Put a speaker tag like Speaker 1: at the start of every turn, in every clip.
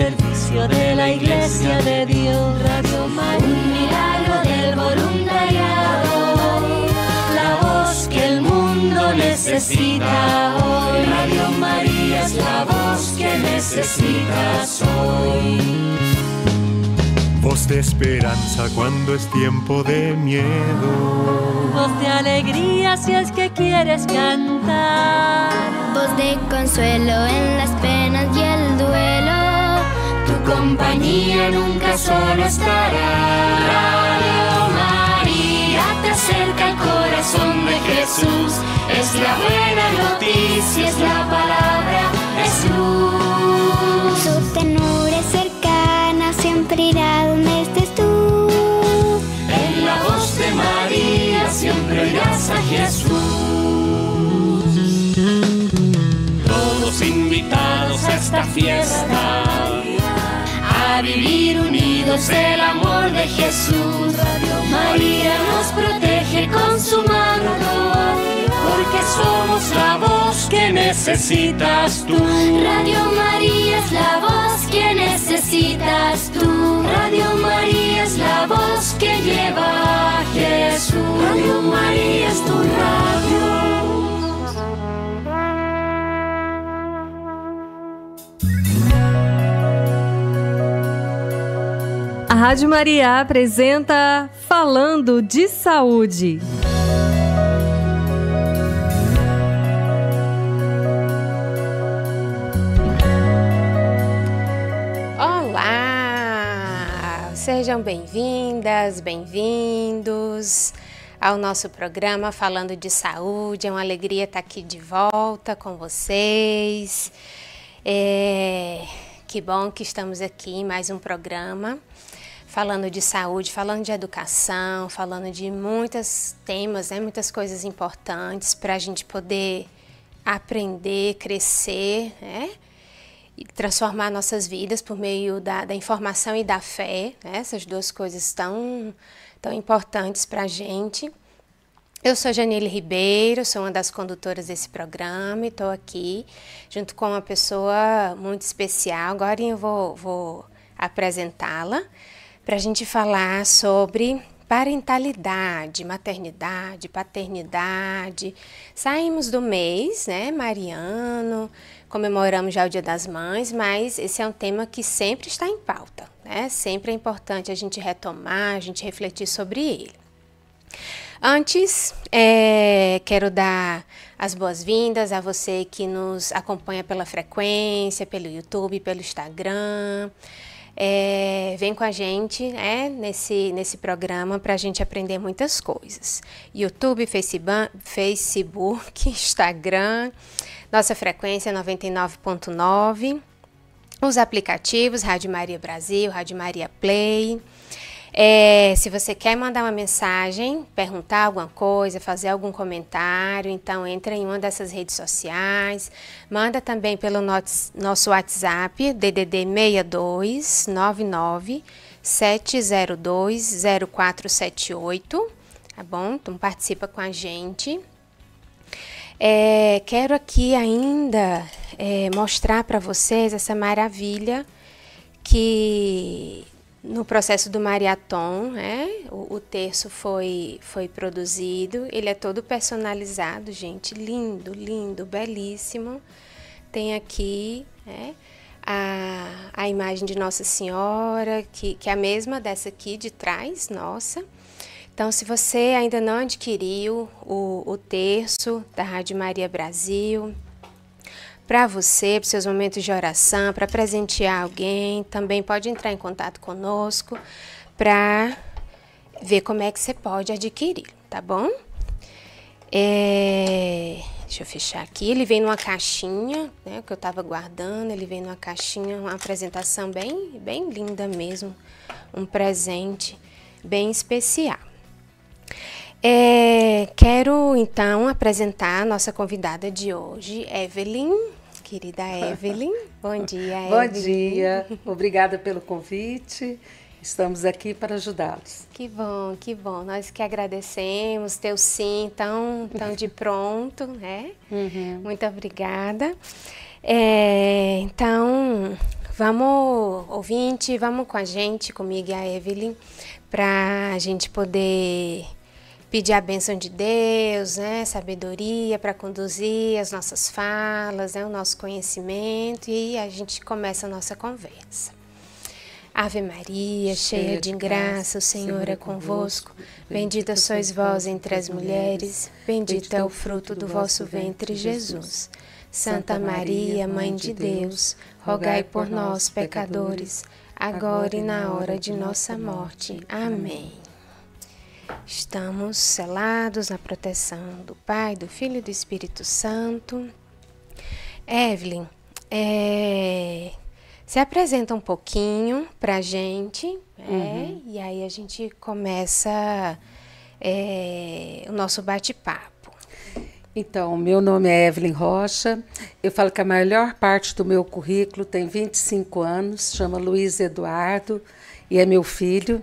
Speaker 1: servicio de la Iglesia de Dios. Radio María, un milagro del voluntariado, la voz que el mundo necesita hoy. Radio María es la voz que necesitas hoy.
Speaker 2: Voz de esperanza cuando es tiempo de miedo.
Speaker 1: Voz de alegría si es que quieres cantar.
Speaker 3: Voz de consuelo en las penas y el duelo.
Speaker 1: Tu compañía nunca solo estará. Radio María te acerca al corazón de Jesús. Es la buena noticia, es la palabra, es luz.
Speaker 3: Su ternura es cercana, siempre irá donde estés tú.
Speaker 1: En la voz de María siempre oirás a Jesús. Todos invitados a esta fiesta, a vivir unidos el amor de Jesús. María nos protege con su mano, porque somos la voz que necesitas tú. Radio María es la voz que necesitas tú. Radio María es la voz que lleva a Jesús. Radio María es tu radio.
Speaker 4: A Rádio Maria apresenta Falando de Saúde.
Speaker 5: Olá! Sejam bem-vindas, bem-vindos ao nosso programa Falando de Saúde. É uma alegria estar aqui de volta com vocês. Que bom que estamos aqui em mais um programa falando de saúde, falando de educação, falando de muitos temas, né, muitas coisas importantes para a gente poder aprender, crescer, né, e transformar nossas vidas por meio da informação e da fé, né, essas duas coisas tão importantes para a gente. Eu sou Janile Ribeiro, sou uma das condutoras desse programa e estou aqui junto com uma pessoa muito especial. Agora eu vou apresentá-la para a gente falar sobre parentalidade, maternidade, paternidade. Saímos do mês, né, mariano, comemoramos já o Dia das Mães, mas esse é um tema que sempre está em pauta, né? Sempre é importante a gente retomar, a gente refletir sobre ele. Antes, quero dar as boas-vindas a você que nos acompanha pela frequência, pelo YouTube, pelo Instagram. Vem com a gente, né, nesse programa para a gente aprender muitas coisas. YouTube, Facebook, Instagram, nossa frequência 99.9, os aplicativos Rádio Maria Brasil, Rádio Maria Play. Se você quer mandar uma mensagem, perguntar alguma coisa, fazer algum comentário, então entra em uma dessas redes sociais, manda também pelo nosso WhatsApp, DDD 62 99 702 0478, tá bom? Então participa com a gente. Quero aqui ainda mostrar para vocês essa maravilha que no processo do Mariatom, o terço foi produzido. Ele é todo personalizado, gente, lindo, lindo, belíssimo. Tem aqui, a imagem de Nossa Senhora, que é a mesma dessa aqui de trás, nossa. Então, se você ainda não adquiriu o terço da Rádio Maria Brasil, para você, para seus momentos de oração, para presentear alguém, também pode entrar em contato conosco para ver como é que você pode adquirir, tá bom? Deixa eu fechar aqui. Ele vem numa caixinha, né, que eu estava guardando. Ele vem numa caixinha, uma apresentação bem linda mesmo, um presente bem especial. Quero então apresentar a nossa convidada de hoje, Evelyn. Querida Evelyn, bom dia, Evelyn.
Speaker 6: Bom dia, obrigada pelo convite, estamos aqui para ajudá-los.
Speaker 5: Que bom, nós que agradecemos teu sim tão de pronto, né? Muito obrigada. Então, Vamos, ouvinte, vamos com a gente, comigo e a Evelyn, para a gente poder pedir a bênção de Deus, né? Sabedoria para conduzir as nossas falas, né? O nosso conhecimento, e a gente começa a nossa conversa. Ave Maria, cheia de graça, o Senhor é convosco. Bendita sois vós entre as mulheres, bendito é o fruto do vosso ventre, Jesus. Santa Maria, Mãe de Deus, rogai por nós, pecadores, agora e na hora de nossa morte. Amém. Estamos selados na proteção do Pai, do Filho e do Espírito Santo. Evelyn, se apresenta um pouquinho para a gente, e aí a gente começa o nosso bate-papo.
Speaker 6: Então, meu nome é Evelyn Rocha, eu falo que a maior parte do meu currículo tem 25 anos, chama Luiz Eduardo e é meu filho.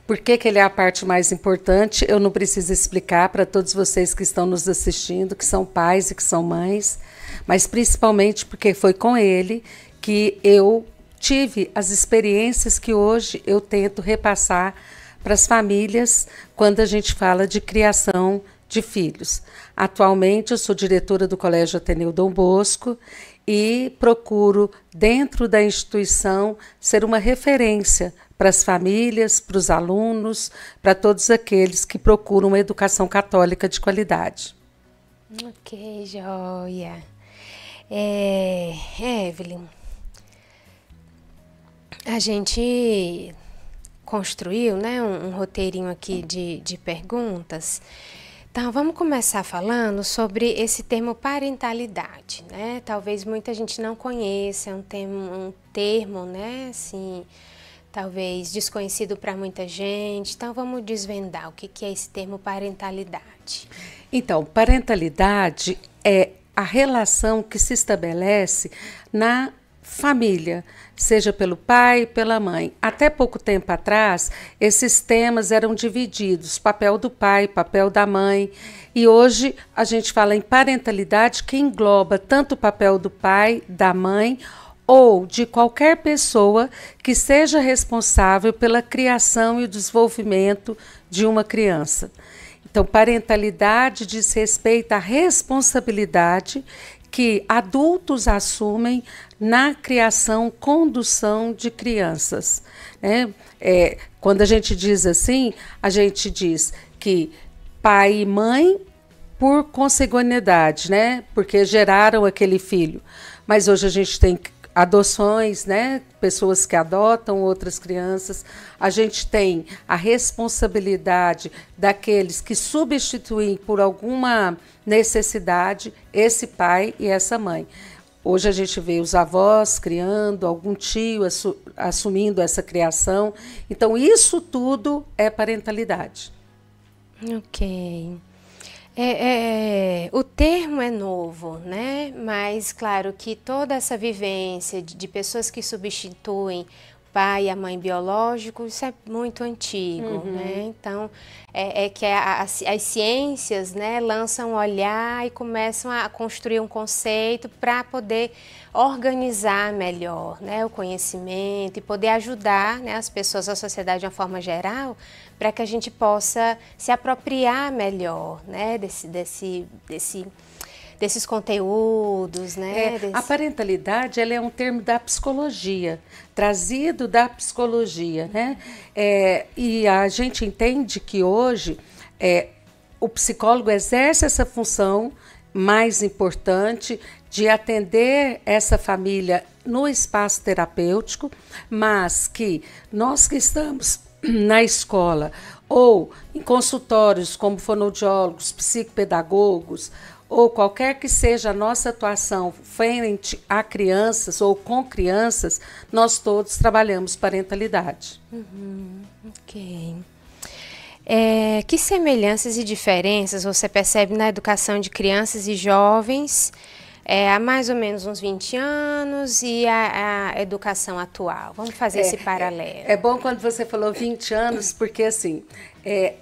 Speaker 6: Por que ele é a parte mais importante? Eu não preciso explicar para todos vocês que estão nos assistindo, que são pais e que são mães, mas principalmente porque foi com ele que eu tive as experiências que hoje eu tento repassar para as famílias quando a gente fala de criação de filhos. Atualmente eu sou diretora do Colégio Ateneu Dom Bosco e procuro, dentro da instituição, ser uma referência para as famílias, para os alunos, para todos aqueles que procuram uma educação católica de qualidade.
Speaker 5: Ok, joia. Evelyn, a gente construiu, né, um roteirinho aqui de perguntas. Então, vamos começar falando sobre esse termo parentalidade, né? Talvez muita gente não conheça, é um termo, né, assim, talvez desconhecido para muita gente. Então, vamos desvendar o que é esse termo parentalidade.
Speaker 6: Então, parentalidade é a relação que se estabelece na família, seja pelo pai, pela mãe. Até pouco tempo atrás, esses temas eram divididos, papel do pai, papel da mãe, e hoje a gente fala em parentalidade que engloba tanto o papel do pai, da mãe, ou de qualquer pessoa que seja responsável pela criação e o desenvolvimento de uma criança. Então, parentalidade diz respeito à responsabilidade que adultos assumem na criação, condução de crianças. Né? Quando a gente diz assim, a gente diz que pai e mãe por consanguinidade, né? Porque geraram aquele filho. Mas hoje a gente tem adoções, né? Pessoas que adotam outras crianças. A gente tem a responsabilidade daqueles que substituem por alguma necessidade esse pai e essa mãe. Hoje a gente vê os avós criando, algum tio assumindo essa criação. Então, isso tudo é parentalidade.
Speaker 5: Ok. O termo é novo, né? Mas, claro, que toda essa vivência de pessoas que substituem o pai e a mãe biológico, isso é muito antigo, né? Então, que as ciências, né, lançam um olhar e começam a construir um conceito para poder organizar melhor, né, o conhecimento e poder ajudar, né, as pessoas, a sociedade de uma forma geral, para que a gente possa se apropriar melhor, né, desses conteúdos, né?
Speaker 6: A parentalidade, ela é um termo da psicologia, trazido da psicologia, né? E a gente entende que hoje o psicólogo exerce essa função mais importante de atender essa família no espaço terapêutico, mas que nós que estamos na escola ou em consultórios como fonoaudiólogos, psicopedagogos, ou qualquer que seja a nossa atuação frente a crianças ou com crianças, nós todos trabalhamos parentalidade.
Speaker 5: Ok. Que semelhanças e diferenças você percebe na educação de crianças e jovens há mais ou menos uns 20 anos e a educação atual? Vamos fazer esse paralelo.
Speaker 6: É bom quando você falou 20 anos, porque assim,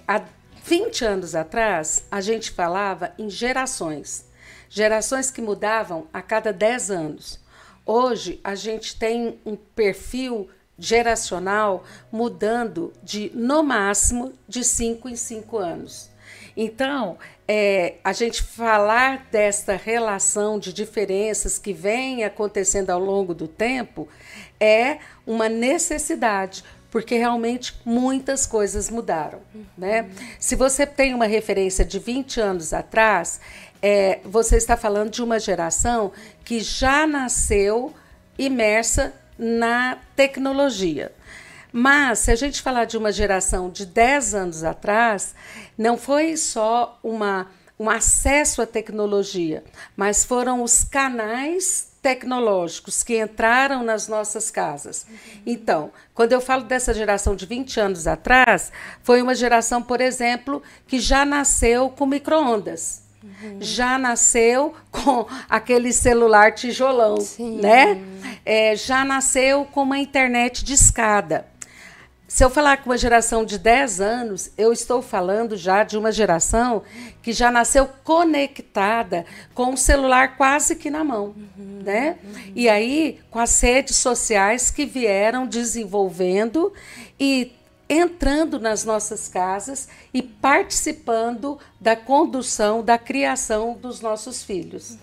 Speaker 6: há 20 anos atrás, a gente falava em gerações. Gerações que mudavam a cada 10 anos. Hoje, a gente tem um perfil geracional mudando no máximo, de 5 em 5 anos. Então, a gente falar desta relação de diferenças que vem acontecendo ao longo do tempo é uma necessidade, porque realmente muitas coisas mudaram. Né? Se você tem uma referência de 20 anos atrás, você está falando de uma geração que já nasceu imersa na tecnologia. Mas, se a gente falar de uma geração de 10 anos atrás, não foi só um acesso à tecnologia, mas foram os canais tecnológicos que entraram nas nossas casas. Então, quando eu falo dessa geração de 20 anos atrás, foi uma geração, por exemplo, que já nasceu com micro-ondas. Já nasceu com aquele celular tijolão, né? Já nasceu com uma internet discada. Se eu falar com uma geração de 10 anos, eu estou falando já de uma geração que já nasceu conectada com o celular quase que na mão. Né? E aí, com as redes sociais que vieram desenvolvendo e entrando nas nossas casas e participando da condução, da criação dos nossos filhos.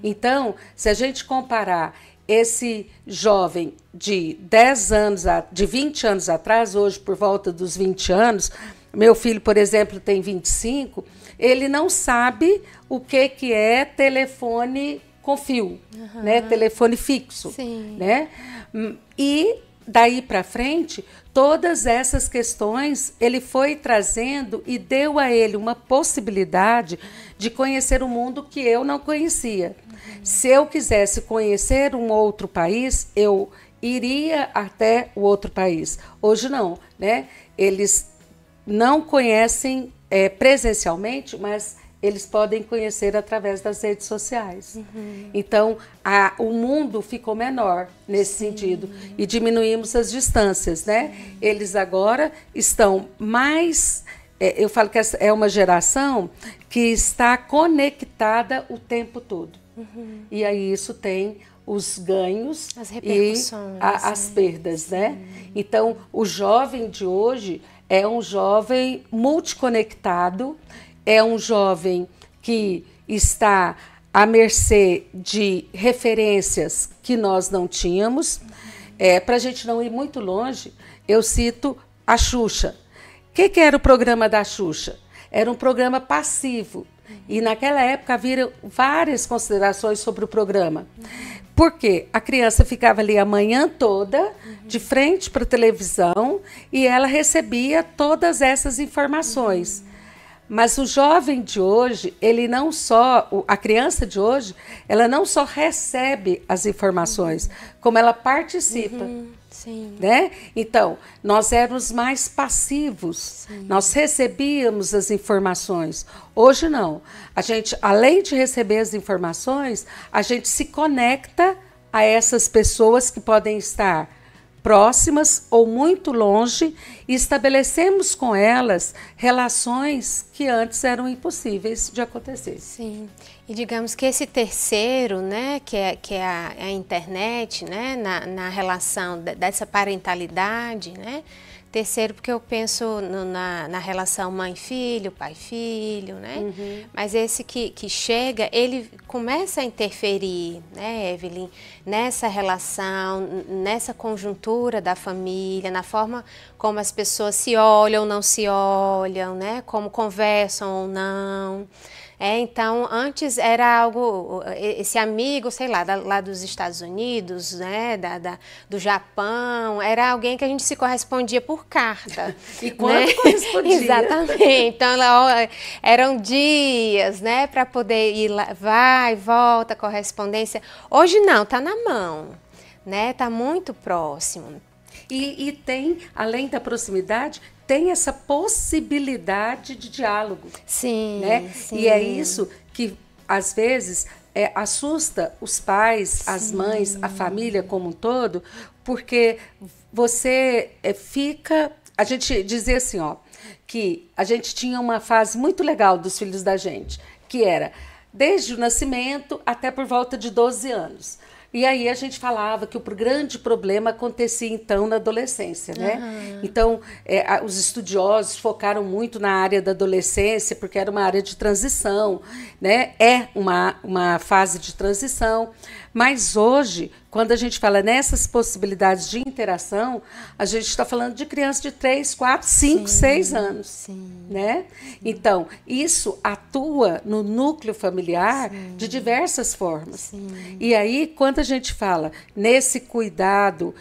Speaker 6: Então, se a gente comparar esse jovem de 10 anos, de 20 anos atrás, hoje por volta dos 20 anos, meu filho, por exemplo, tem 25, ele não sabe o que é telefone com fio, né? Telefone fixo. Né? E daí para frente, todas essas questões ele foi trazendo e deu a ele uma possibilidade de conhecer o mundo que eu não conhecia. Se eu quisesse conhecer um outro país, eu iria até o outro país. Hoje não, né? Eles não conhecem presencialmente, mas eles podem conhecer através das redes sociais. Então, o mundo ficou menor nesse sentido e diminuímos as distâncias, né? Eles agora estão mais... eu falo que é uma geração que está conectada o tempo todo. E aí isso tem os ganhos e as perdas, né? Então, o jovem de hoje é um jovem multiconectado, é um jovem que está à mercê de referências que nós não tínhamos. Para a gente não ir muito longe, eu cito a Xuxa. O que era o programa da Xuxa? Era um programa passivo. E naquela época haviam várias considerações sobre o programa. Porque a criança ficava ali a manhã toda, de frente para a televisão, e ela recebia todas essas informações. Mas o jovem de hoje, ele não só, a criança de hoje, ela não só recebe as informações, como ela participa. Né? Então, nós éramos mais passivos, nós recebíamos as informações. Hoje não. A gente, além de receber as informações, a gente se conecta a essas pessoas que podem estar próximas ou muito longe e estabelecemos com elas relações que antes eram impossíveis de acontecer.
Speaker 5: Sim. E digamos que esse terceiro, né, que é a internet, né, na relação dessa parentalidade, né, terceiro porque eu penso na relação mãe-filho, pai-filho, né, mas esse que chega, ele começa a interferir, né, Evelyn, nessa relação, nessa conjuntura da família, na forma como as pessoas se olham ou não se olham, né, como conversam ou não. Então, antes era algo, esse amigo, sei lá, lá dos Estados Unidos, né, do Japão, era alguém que a gente se correspondia por carta.
Speaker 6: E quando correspondia?
Speaker 5: Exatamente. Então, eram dias, né, para poder ir lá, vai, volta, correspondência. Hoje não, tá na mão, né, tá muito próximo.
Speaker 6: E tem, além da proximidade, tem essa possibilidade de diálogo.
Speaker 5: Sim,
Speaker 6: né?
Speaker 5: sim.
Speaker 6: E é isso que, às vezes, assusta os pais, as mães, a família como um todo, porque você fica... A gente dizia assim, ó, que a gente tinha uma fase muito legal dos filhos da gente, que era desde o nascimento até por volta de 12 anos. E aí a gente falava que o grande problema acontecia, então, na adolescência, né? Então, os estudiosos focaram muito na área da adolescência, porque era uma área de transição, né? É uma fase de transição. Mas hoje, quando a gente fala nessas possibilidades de interação, a gente está falando de crianças de 3, 4, 5, 6 anos. Né? Então, isso atua no núcleo familiar de diversas formas. E aí, quando a gente fala nesse cuidado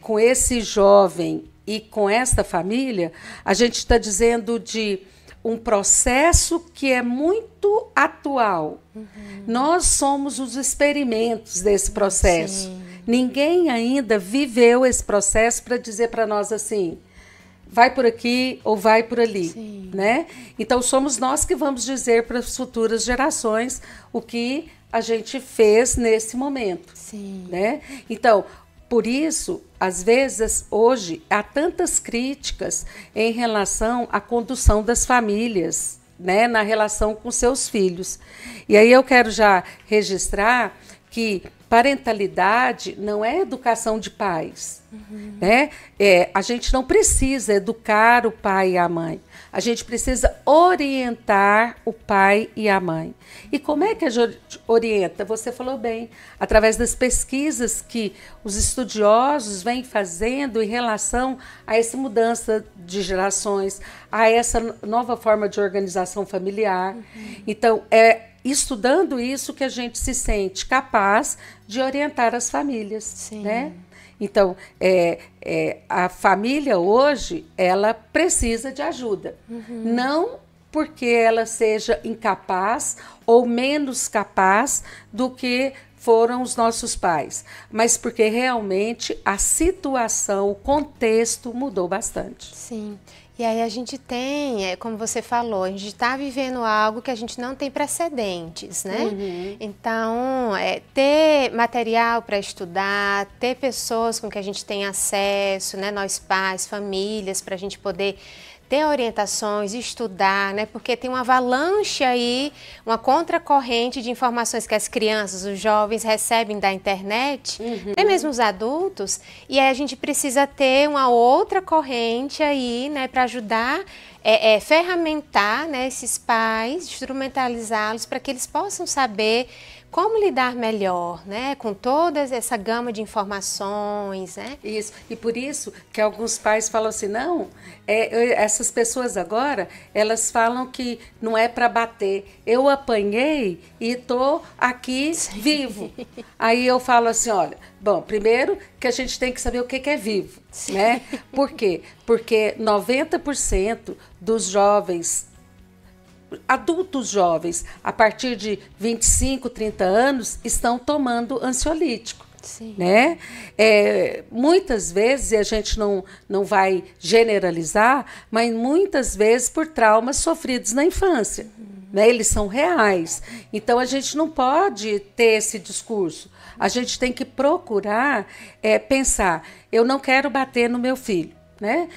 Speaker 6: com esse jovem e com esta família, a gente está dizendo de um processo que é muito atual. Nós somos os experimentos desse processo. Ninguém ainda viveu esse processo para dizer para nós assim, vai por aqui ou vai por ali, né? Então somos nós que vamos dizer para as futuras gerações o que a gente fez nesse momento, né? Então, por isso, às vezes, hoje, há tantas críticas em relação à condução das famílias, né, na relação com seus filhos. E aí eu quero já registrar que parentalidade não é educação de pais. Né? A gente não precisa educar o pai e a mãe. A gente precisa orientar o pai e a mãe. E como é que a gente orienta? Você falou bem, através das pesquisas que os estudiosos vêm fazendo em relação a essa mudança de gerações, a essa nova forma de organização familiar. Então, estudando isso que a gente se sente capaz de orientar as famílias, né? Então, a família hoje, ela precisa de ajuda. Não porque ela seja incapaz ou menos capaz do que foram os nossos pais, mas porque realmente a situação, o contexto mudou bastante.
Speaker 5: Sim. E aí a gente tem, como você falou, a gente está vivendo algo que a gente não tem precedentes, né? Então, ter material para estudar, ter pessoas com que a gente tem acesso, né? Nós pais, famílias, para a gente poder ter orientações, estudar, né? Porque tem uma avalanche aí, uma contracorrente de informações que as crianças, os jovens recebem da internet, até mesmo os adultos, e aí a gente precisa ter uma outra corrente aí, né, para ajudar, ferramentar, né, esses pais, instrumentalizá-los para que eles possam saber como lidar melhor, né, com toda essa gama de informações, né?
Speaker 6: Isso, e por isso que alguns pais falam assim, não, essas pessoas agora, elas falam que não é para bater. Eu apanhei e estou aqui vivo. Aí eu falo assim, olha, bom, primeiro que a gente tem que saber o que é vivo, né? Por quê? Porque 90% dos jovens, adultos jovens, a partir de 25, 30 anos, estão tomando ansiolítico. Né? Muitas vezes, e a gente não vai generalizar, mas muitas vezes por traumas sofridos na infância. Né? Eles são reais. Então, a gente não pode ter esse discurso. A gente tem que procurar pensar, eu não quero bater no meu filho. Né?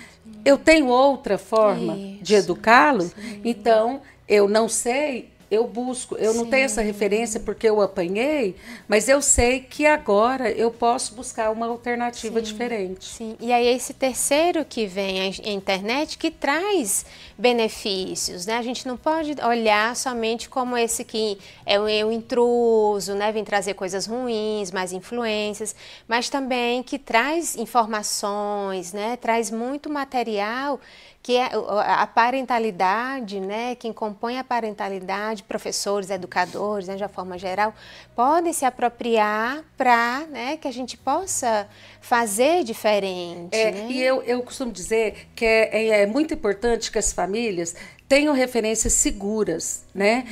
Speaker 6: Eu tenho outra forma de educá-lo, então eu não sei, eu busco, eu não tenho essa referência porque eu apanhei, mas eu sei que agora eu posso buscar uma alternativa diferente.
Speaker 5: Sim, e aí esse terceiro que vem, a internet, que traz benefícios, né? A gente não pode olhar somente como esse que é o intruso, né? Vem trazer coisas ruins, mais influências, mas também que traz informações, né? Traz muito material que é a parentalidade, né, quem compõe a parentalidade, professores, educadores, né, de uma forma geral, podem se apropriar para, né, que a gente possa fazer diferente. Né?
Speaker 6: E eu costumo dizer que é muito importante que as famílias tenham referências seguras, né,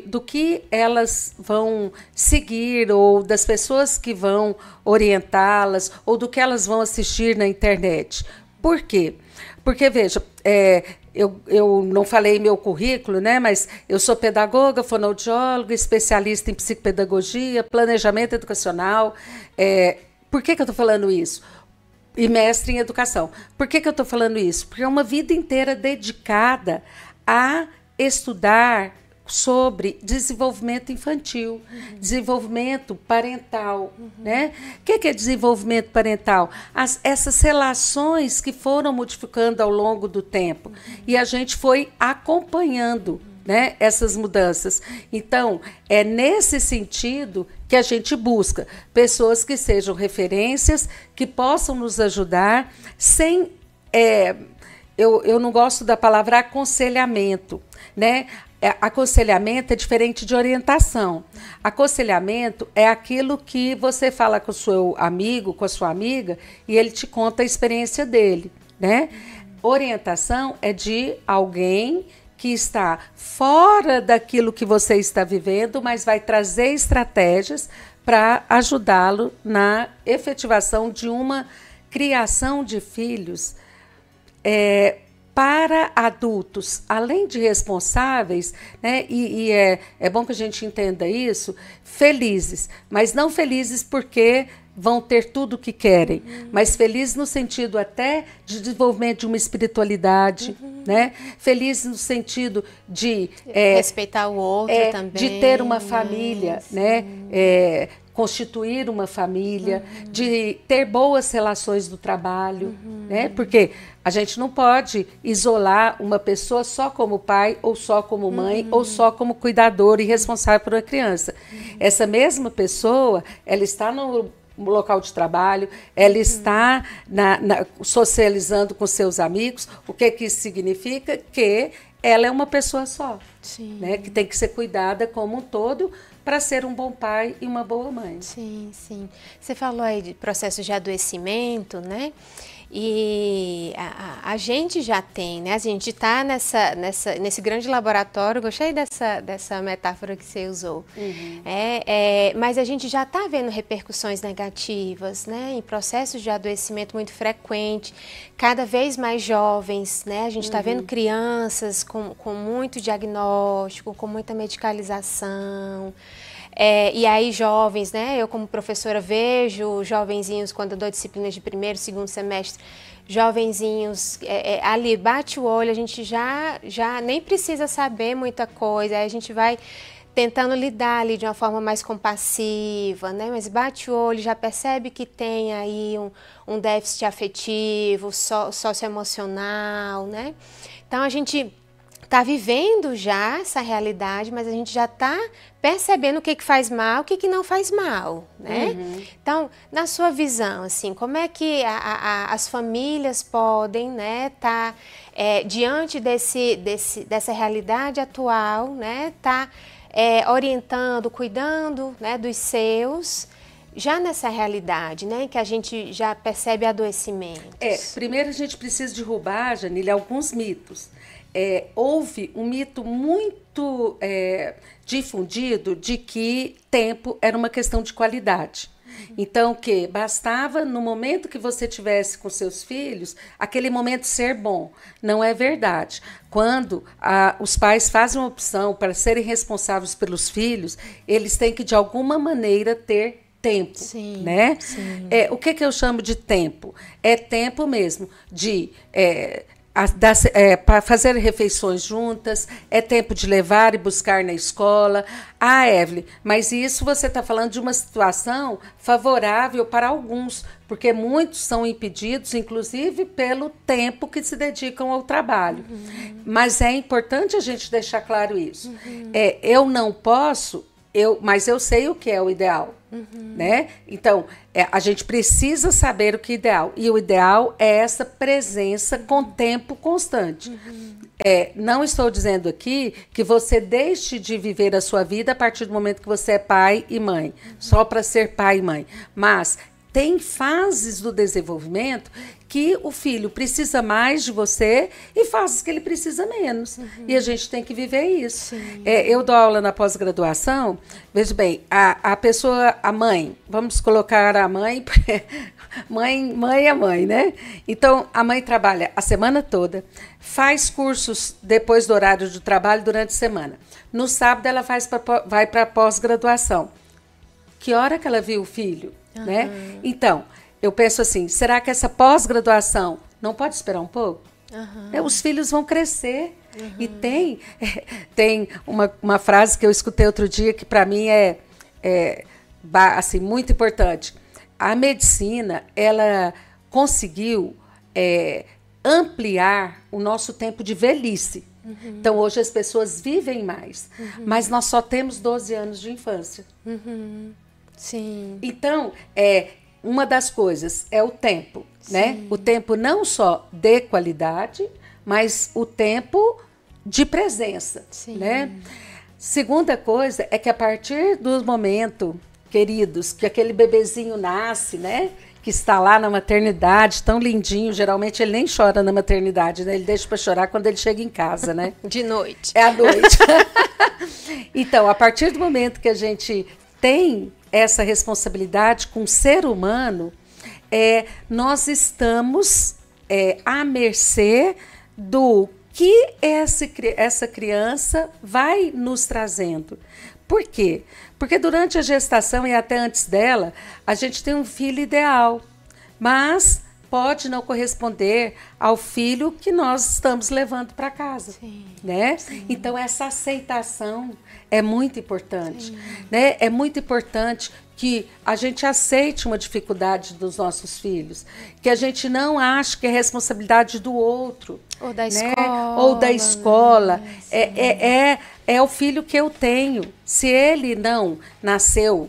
Speaker 6: do que elas vão seguir ou das pessoas que vão orientá-las ou do que elas vão assistir na internet. Por quê? Porque, veja, eu não falei meu currículo, né, mas eu sou pedagoga, fonoaudióloga, especialista em psicopedagogia, planejamento educacional. Por que eu estou falando isso? E mestre em educação. Por que eu estou falando isso? Porque é uma vida inteira dedicada a estudar sobre desenvolvimento infantil, desenvolvimento parental, né? O que é desenvolvimento parental? Essas relações que foram modificando ao longo do tempo e a gente foi acompanhando, né, essas mudanças. Então, é nesse sentido que a gente busca pessoas que sejam referências, que possam nos ajudar sem... Eu não gosto da palavra aconselhamento, né? Aconselhamento é diferente de orientação. Aconselhamento é aquilo que você fala com o seu amigo, com a sua amiga, e ele te conta a experiência dele, né? Orientação é de alguém que está fora daquilo que você está vivendo, mas vai trazer estratégias para ajudá-lo na efetivação de uma criação de filhos para adultos, além de responsáveis, né, e é bom que a gente entenda isso, felizes, mas não felizes porque vão ter tudo o que querem, mas felizes no sentido até de desenvolvimento de uma espiritualidade, né? Felizes no sentido de...
Speaker 5: respeitar o outro também.
Speaker 6: De ter uma família, né? Constituir uma família, de ter boas relações do trabalho, né? Porque a gente não pode isolar uma pessoa só como pai, ou só como mãe, ou só como cuidador e responsável por uma criança. Essa mesma pessoa, ela está no local de trabalho, ela está socializando com seus amigos. O que isso significa? Que ela é uma pessoa só, né? Que tem que ser cuidada como um todo para ser um bom pai e uma boa mãe.
Speaker 5: Sim, sim. Você falou aí de processos de adoecimento, né? E a gente já tem, né? A gente está nesse grande laboratório, gostei dessa metáfora que você usou. Mas a gente já está vendo repercussões negativas, né? Em processos de adoecimento muito frequente, cada vez mais jovens, né? A gente está vendo crianças com muito diagnóstico, com muita medicalização. E aí jovens, né? Eu como professora vejo jovenzinhos, quando eu dou disciplinas de primeiro, segundo semestre, jovenzinhos ali, bate o olho, a gente já nem precisa saber muita coisa, aí a gente vai tentando lidar ali de uma forma mais compassiva, né? Mas bate o olho, já percebe que tem aí um déficit afetivo, socioemocional, né? Então a gente está vivendo já essa realidade, mas a gente já está percebendo o que faz mal, o que não faz mal, né? Então, na sua visão, assim, como é que as famílias podem, né, tá diante dessa realidade atual, né, tá orientando, cuidando, né, dos seus, já nessa realidade, né, que a gente já percebe adoecimentos?
Speaker 6: Primeiro a gente precisa derrubar, Janile, alguns mitos. Houve um mito muito difundido de que tempo era uma questão de qualidade. Então, que bastava no momento que você tivesse com seus filhos, aquele momento ser bom. Não é verdade. Quando os pais fazem uma opção para serem responsáveis pelos filhos, eles têm que, de alguma maneira, ter tempo, né? Sim. O que eu chamo de tempo? É tempo mesmo de... para fazer refeições juntas, é tempo de levar e buscar na escola. Evelyn, mas isso você está falando de uma situação favorável para alguns, porque muitos são impedidos, inclusive, pelo tempo que se dedicam ao trabalho. Mas é importante a gente deixar claro isso. Eu não posso... mas eu sei o que é o ideal, né? Então, a gente precisa saber o que é ideal. E o ideal é essa presença com tempo constante. Não estou dizendo aqui que você deixe de viver a sua vida a partir do momento que você é pai e mãe, só para ser pai e mãe. Mas tem fases do desenvolvimento que o filho precisa mais de você e fases que ele precisa menos. E a gente tem que viver isso. Eu dou aula na pós-graduação, veja bem, a pessoa, a mãe, vamos colocar a mãe, mãe é mãe, né? Então, a mãe trabalha a semana toda, faz cursos depois do horário do trabalho durante a semana. No sábado, ela vai para a pós-graduação. Que hora que ela viu o filho? Né? Então, eu penso assim, será que essa pós-graduação não pode esperar um pouco? Os filhos vão crescer, E tem uma frase que eu escutei outro dia que para mim é assim, muito importante. A medicina, ela conseguiu ampliar o nosso tempo de velhice. Então, hoje as pessoas vivem mais, mas nós só temos 12 anos de infância.
Speaker 5: Sim.
Speaker 6: Então, uma das coisas é o tempo, né? O tempo não só de qualidade, mas o tempo de presença, né? Segunda coisa é que a partir do momento, queridos, que aquele bebezinho nasce, né? Que está lá na maternidade, tão lindinho. Geralmente ele nem chora na maternidade, né? Ele deixa para chorar quando ele chega em casa, né?
Speaker 5: De noite.
Speaker 6: É à noite. Então, a partir do momento que a gente tem essa responsabilidade com o ser humano, nós estamos à mercê do que essa criança vai nos trazendo. Por quê? Porque durante a gestação e até antes dela, a gente tem um filho ideal, mas pode não corresponder ao filho que nós estamos levando para casa, né? Então, essa aceitação é muito importante, né? É muito importante que a gente aceite uma dificuldade dos nossos filhos, que a gente não ache que é responsabilidade do outro.
Speaker 5: Ou da
Speaker 6: né?
Speaker 5: escola.
Speaker 6: Ou da escola.
Speaker 5: Né?
Speaker 6: É o filho que eu tenho. Se ele não nasceu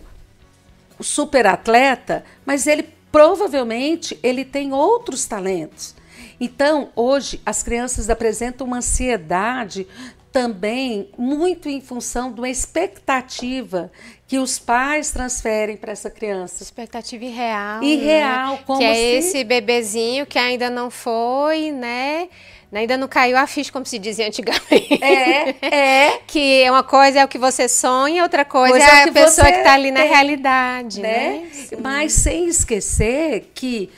Speaker 6: super atleta, mas ele provavelmente ele tem outros talentos. Então, hoje, as crianças apresentam uma ansiedade também muito em função de uma expectativa que os pais transferem para essa criança.
Speaker 5: Expectativa irreal.
Speaker 6: Irreal,
Speaker 5: né?
Speaker 6: como
Speaker 5: que é
Speaker 6: se...
Speaker 5: esse bebezinho que ainda não foi, né? Ainda não caiu a ficha, como se dizia antigamente. Que uma coisa é o que você sonha, outra coisa é a pessoa que está ali na realidade, né?
Speaker 6: Mas sem esquecer que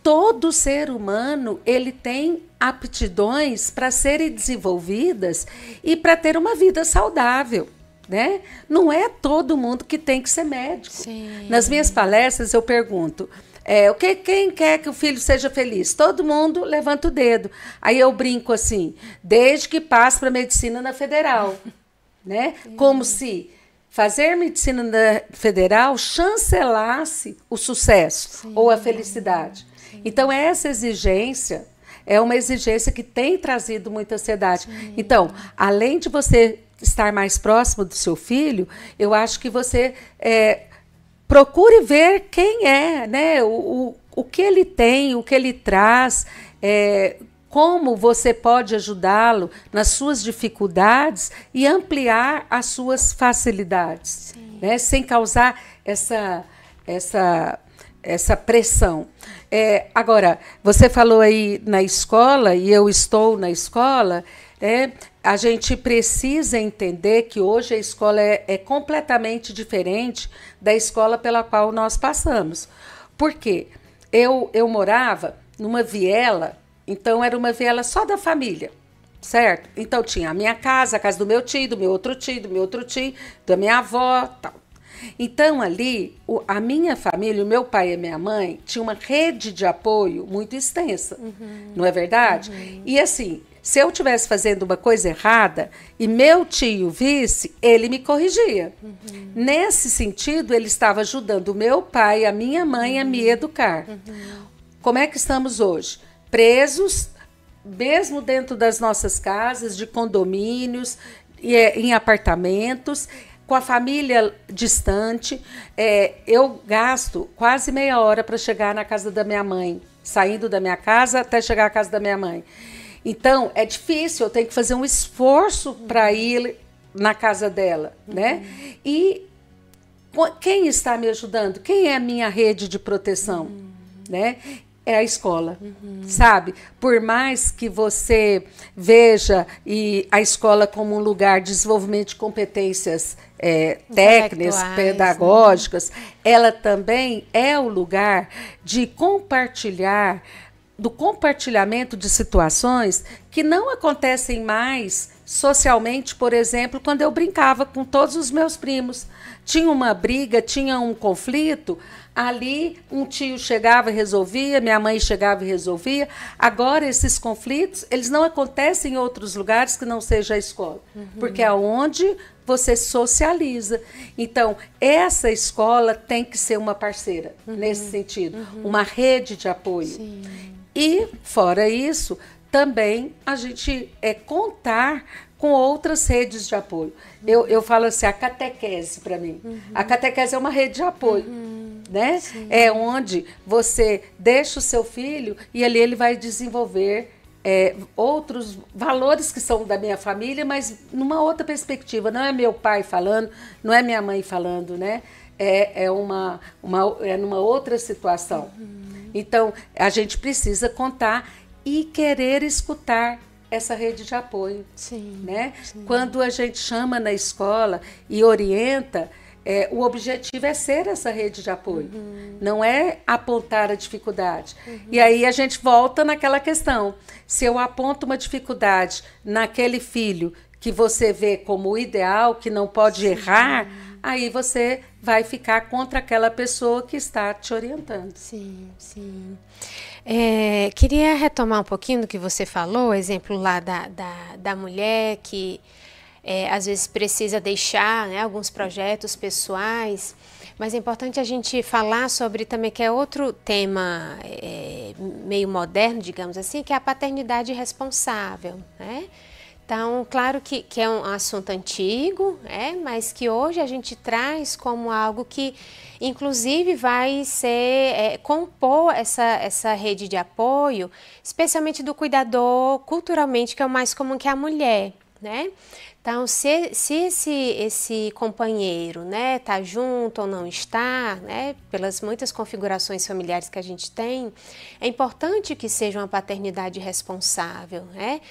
Speaker 6: todo ser humano, ele tem aptidões para serem desenvolvidas e para ter uma vida saudável, né? Não é todo mundo que tem que ser médico.
Speaker 5: Sim.
Speaker 6: Nas minhas palestras eu pergunto, quem quer que o filho seja feliz? Todo mundo levanta o dedo. Aí eu brinco assim, desde que passe para medicina na federal, né? Como se fazer medicina na federal chancelasse o sucesso ou a felicidade. Então, essa exigência é uma exigência que tem trazido muita ansiedade. Então, além de você estar mais próximo do seu filho, eu acho que você procure ver quem é, né? O que ele tem, o que ele traz, como você pode ajudá-lo nas suas dificuldades e ampliar as suas facilidades, né? Sem causar essa pressão. Agora, você falou aí na escola, e eu estou na escola, a gente precisa entender que hoje a escola é completamente diferente da escola pela qual nós passamos. Por quê? Eu morava numa viela, então era uma viela só da família, certo? Então tinha a minha casa, a casa do meu tio, do meu outro tio, da minha avó, tal. Então, ali, a minha família, o meu pai e a minha mãe, tinha uma rede de apoio muito extensa, não é verdade? E assim, se eu estivesse fazendo uma coisa errada e meu tio visse, ele me corrigia. Nesse sentido, ele estava ajudando o meu pai e a minha mãe a me educar. Como é que estamos hoje? Presos, mesmo dentro das nossas casas, de condomínios, em apartamentos, com a família distante. Eu gasto quase meia hora para chegar na casa da minha mãe, saindo da minha casa até chegar à casa da minha mãe. Então, é difícil, eu tenho que fazer um esforço para ir na casa dela, né? E quem está me ajudando? Quem é a minha rede de proteção? Né? É a escola, sabe? Por mais que você veja a escola como um lugar de desenvolvimento de competências técnicas, pedagógicas, ela também é o lugar de do compartilhamento de situações que não acontecem mais socialmente, por exemplo, quando eu brincava com todos os meus primos. Tinha uma briga, tinha um conflito, ali um tio chegava e resolvia, minha mãe chegava e resolvia. Agora, esses conflitos, eles não acontecem em outros lugares que não seja a escola, porque é onde você socializa. Então, essa escola tem que ser uma parceira, nesse sentido, uma rede de apoio.
Speaker 5: Sim.
Speaker 6: E, fora isso, também a gente contar com outras redes de apoio. Eu falo assim, a catequese para mim. A catequese é uma rede de apoio, né? É onde você deixa o seu filho e ali ele vai desenvolver outros valores que são da minha família, mas numa outra perspectiva. Não é meu pai falando, não é minha mãe falando, né? É numa outra situação. Então, a gente precisa contar e querer escutar essa rede de apoio.
Speaker 5: Sim,
Speaker 6: né?
Speaker 5: sim.
Speaker 6: Quando a gente chama na escola e orienta, o objetivo é ser essa rede de apoio, não é apontar a dificuldade. E aí a gente volta naquela questão. Se eu aponto uma dificuldade naquele filho que você vê como o ideal, que não pode errar, aí você vai ficar contra aquela pessoa que está te orientando.
Speaker 5: Sim, sim. Queria retomar um pouquinho do que você falou, o exemplo lá da mulher que às vezes precisa deixar, né, alguns projetos pessoais, mas é importante a gente falar sobre também, que é outro tema meio moderno, digamos assim, que é a paternidade responsável, né? Então, claro que é um assunto antigo, mas que hoje a gente traz como algo que, inclusive, vai ser compor essa rede de apoio, especialmente do cuidador culturalmente, que é o mais comum, que é a mulher, né? Então, se esse companheiro, né, está junto ou não está, né, pelas muitas configurações familiares que a gente tem, é importante que seja uma paternidade responsável, né?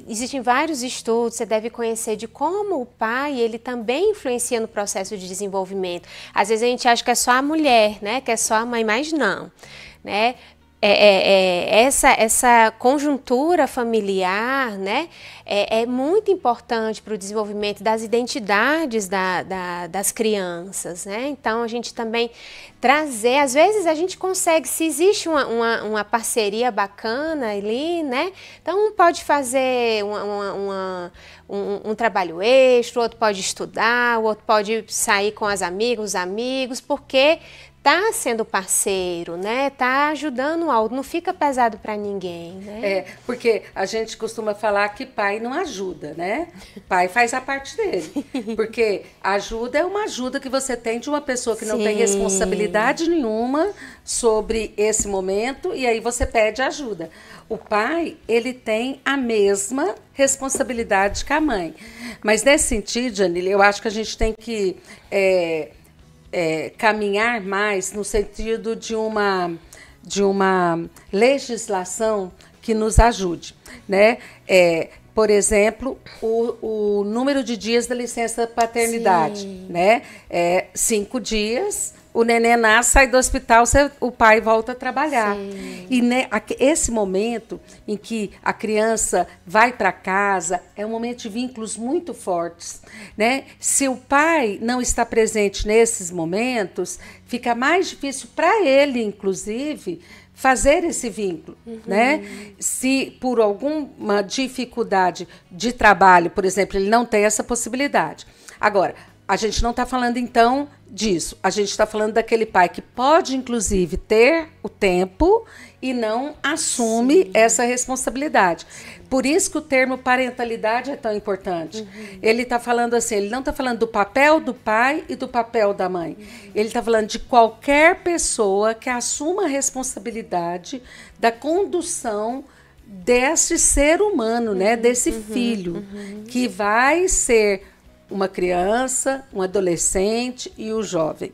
Speaker 5: Existem vários estudos, você deve conhecer, de como o pai, ele também influencia no processo de desenvolvimento. Às vezes a gente acha que é só a mulher, né, que é só a mãe, mas não, né? Essa conjuntura familiar, né, é muito importante para o desenvolvimento das identidades das crianças, né? Então, a gente também trazer, às vezes a gente consegue, se existe uma parceria bacana ali, né? Então, um pode fazer um trabalho extra, o outro pode estudar, o outro pode sair com os amigos, porque tá sendo parceiro, né? Tá ajudando não fica pesado para ninguém, né?
Speaker 6: Porque a gente costuma falar que pai não ajuda, né? Pai faz a parte dele. Porque ajuda é uma ajuda que você tem de uma pessoa que não tem responsabilidade nenhuma sobre esse momento, e aí você pede ajuda. O pai, ele tem a mesma responsabilidade que a mãe. Mas nesse sentido, Janile, eu acho que a gente tem que caminhar mais no sentido de uma legislação que nos ajude, né? Por exemplo, o número de dias da licença paternidade, né? 5 dias, o neném nasce, sai do hospital, o pai volta a trabalhar.
Speaker 5: Sim.
Speaker 6: E esse momento em que a criança vai para casa é um momento de vínculos muito fortes, né? Se o pai não está presente nesses momentos, fica mais difícil para ele, inclusive, fazer esse vínculo, né? Se por alguma dificuldade de trabalho, por exemplo, ele não tem essa possibilidade. Agora, a gente não está falando, então, disso. A gente está falando daquele pai que pode, inclusive, ter o tempo e não assume essa responsabilidade. Por isso que o termo parentalidade é tão importante. Ele está falando assim, ele não está falando do papel do pai e do papel da mãe. Ele está falando de qualquer pessoa que assuma a responsabilidade da condução desse ser humano, né? Desse filho, que vai ser uma criança, um adolescente e o jovem.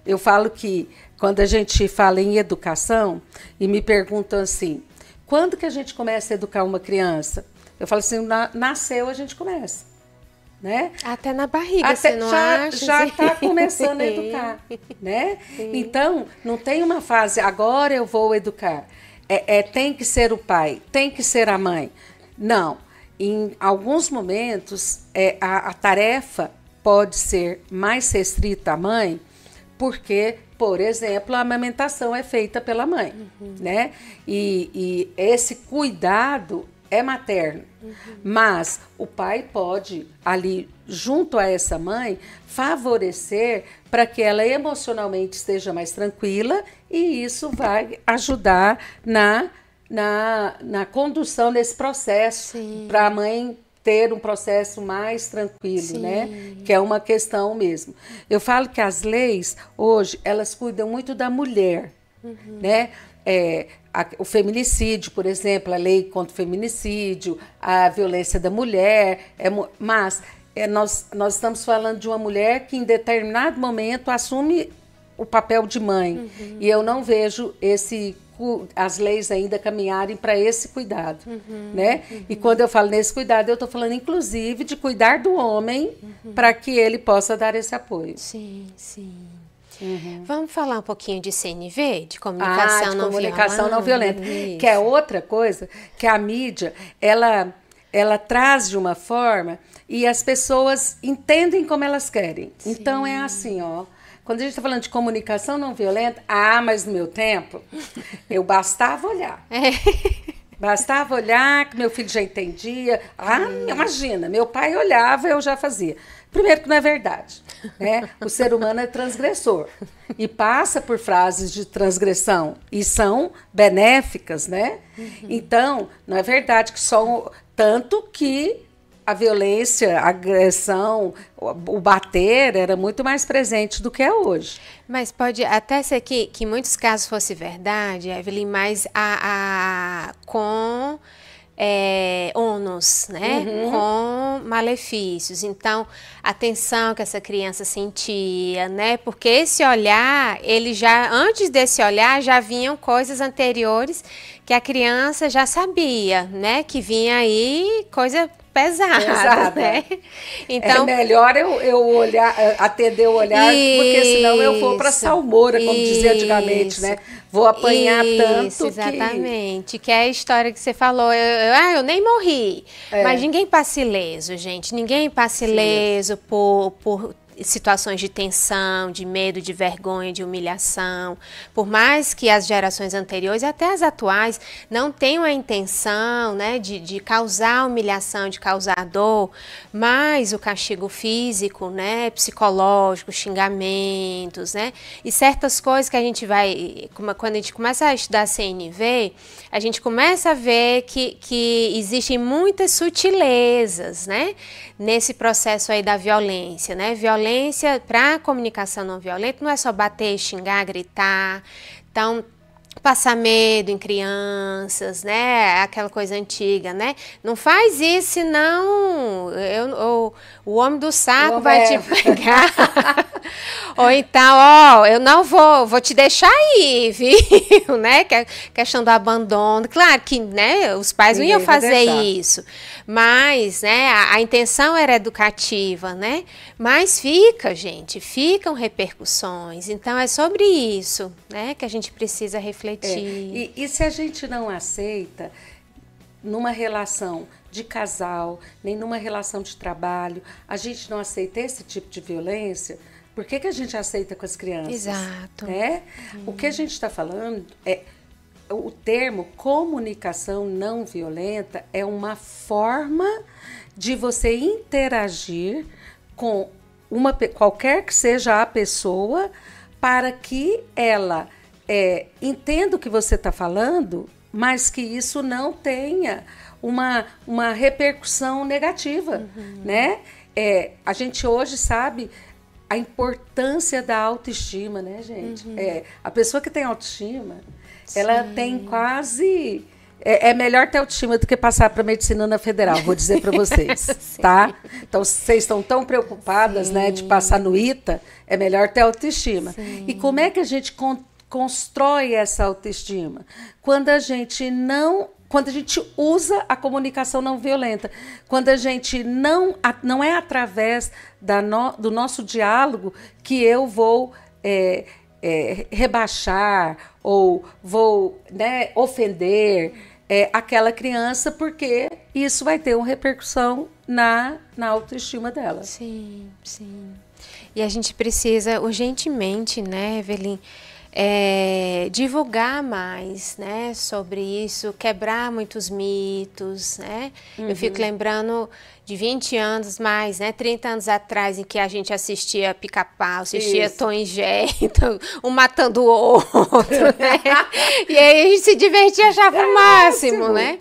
Speaker 6: Eu falo que, quando a gente fala em educação, e me perguntam assim, quando que a gente começa a educar uma criança? Eu falo assim, nasceu, a gente começa. Né?
Speaker 5: Até na barriga, você não acha?
Speaker 6: Já está começando a educar. Né? Então, não tem uma fase, agora eu vou educar. Tem que ser o pai, tem que ser a mãe. Não. em alguns momentos, a tarefa pode ser mais restrita à mãe, porque, por exemplo, a amamentação é feita pela mãe, né? E esse cuidado é materno. Mas o pai pode, ali, junto a essa mãe, favorecer para que ela emocionalmente esteja mais tranquila, e isso vai ajudar na condução desse processo, para a mãe ter um processo mais tranquilo, né? Que é uma questão mesmo. Eu falo que as leis, hoje, elas cuidam muito da mulher, né? O feminicídio, por exemplo, a lei contra o feminicídio, a violência da mulher, mas nós estamos falando de uma mulher que em determinado momento assume o papel de mãe, e eu não vejo as leis ainda caminharem para esse cuidado, né? E quando eu falo nesse cuidado, eu estou falando inclusive de cuidar do homem para que ele possa dar esse apoio.
Speaker 5: Sim. Vamos falar um pouquinho de CNV, de comunicação
Speaker 6: não violenta, que é outra coisa que a mídia ela traz de uma forma e as pessoas entendem como elas querem. Então é assim, ó. Quando a gente está falando de comunicação não violenta, mas no meu tempo, eu bastava olhar. Bastava olhar, que meu filho já entendia. Imagina, meu pai olhava, eu já fazia. Primeiro que não é verdade, né? O ser humano é transgressor e passa por frases de transgressão e são benéficas, né? Então, não é verdade que só... Tanto que a violência, a agressão, o bater era muito mais presente do que é hoje.
Speaker 5: Mas pode até ser que em muitos casos fosse verdade, Evelyn, mas com ônus, né? Com malefícios. Então, a tensão que essa criança sentia, né? Porque esse olhar, antes desse olhar, já vinham coisas anteriores que a criança já sabia, né? Que vinha aí coisa pesada, né? Então,
Speaker 6: é melhor eu olhar, atender o olhar, porque senão eu vou para salmoura, como dizia antigamente, né? Vou apanhar tanto
Speaker 5: exatamente, que é a história que você falou, eu nem morri, mas ninguém passa ileso, gente, ninguém passa ileso por situações de tensão, de medo, de vergonha, de humilhação. Por mais que as gerações anteriores, até as atuais, não tenham a intenção, né, de causar humilhação, de causar dor, mas o castigo físico, né, psicológico, xingamentos, né, e certas coisas que a gente vai, quando a gente começa a estudar CNV, a gente começa a ver que existem muitas sutilezas, né, nesse processo aí da violência, né? Violência para a comunicação não violenta não é só bater, xingar, gritar. Então, passar medo em crianças, né? Aquela coisa antiga, né? Não faz isso, senão o homem do saco vai te pegar. Ou então, eu não vou te deixar aí, viu? Né? Que é questão do abandono. Claro que, né, os pais não iam fazer isso. Mas, né, a intenção era educativa, né? Mas ficam repercussões. Então, é sobre isso, né, que a gente precisa refletir.
Speaker 6: E se a gente não aceita numa relação de casal, nem numa relação de trabalho, a gente não aceita esse tipo de violência, por que a gente aceita com as crianças?
Speaker 5: Exato.
Speaker 6: Né? O que a gente está falando o termo comunicação não violenta é uma forma de você interagir com qualquer que seja a pessoa para que ela entenda o que você está falando, mas que isso não tenha uma repercussão negativa, né? A gente hoje sabe a importância da autoestima, né, gente? A pessoa que tem autoestima, ela tem quase... É melhor ter autoestima do que passar para a medicina na federal, vou dizer para vocês, tá? Então, vocês estão tão preocupadas, né, de passar no ITA, é melhor ter autoestima. Sim. E como é que a gente constrói essa autoestima? Quando a gente usa a comunicação não violenta, quando a gente não é através do nosso diálogo que eu vou rebaixar ou vou, né, ofender. aquela criança, porque isso vai ter uma repercussão na autoestima dela.
Speaker 5: Sim, sim. E a gente precisa urgentemente, né, Evelyn, divulgar mais, né, sobre isso, quebrar muitos mitos, né? Eu fico lembrando de 20 anos mais, né, 30 anos atrás, em que a gente assistia Pica-Pau, assistia Tom e Jerry, então, um matando o outro, né? E aí a gente se divertia, achava o máximo, né?